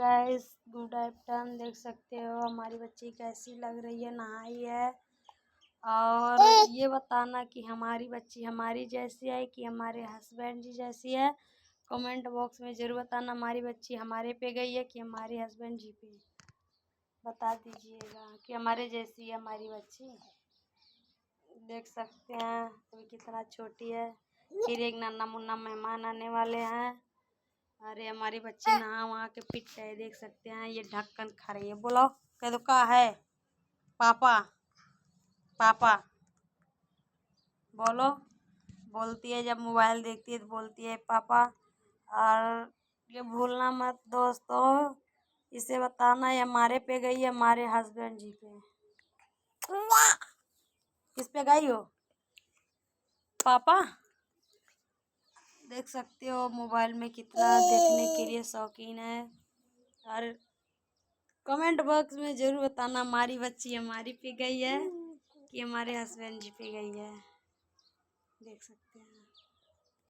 Guys, good afternoon. देख सकते हो हमारी बच्ची कैसी लग रही है, नहाई है। और ये बताना कि हमारी बच्ची हमारी जैसी है कि हमारे हस्बैंड जी जैसी है। कमेंट बॉक्स में ज़रूर बताना हमारी बच्ची हमारे पे गई है कि हमारे हस्बैंड जी पे। बता दीजिएगा कि हमारे जैसी है हमारी बच्ची। देख सकते हैं अभी कितना छोटी है। फिर एक नन्ना मुन्ना मेहमान आने वाले हैं। अरे हमारी बच्ची नहा वहा के फिट है, देख सकते हैं। ये ढक्कन खा रही है। बोलो कह दो का है पापा, पापा बोलो। बोलती है जब मोबाइल देखती है तो बोलती है पापा। और ये भूलना मत दोस्तों, इसे बताना ये हमारे पे गई है हमारे हस्बैंड जी पे। किस पे गई हो पापा? देख सकते हो मोबाइल में कितना देखने के लिए शौकीन है। और कमेंट बॉक्स में जरूर बताना हमारी बच्ची हमारी पे गई है कि हमारे हस्बैंड जी पे गई है। देख सकते हैं।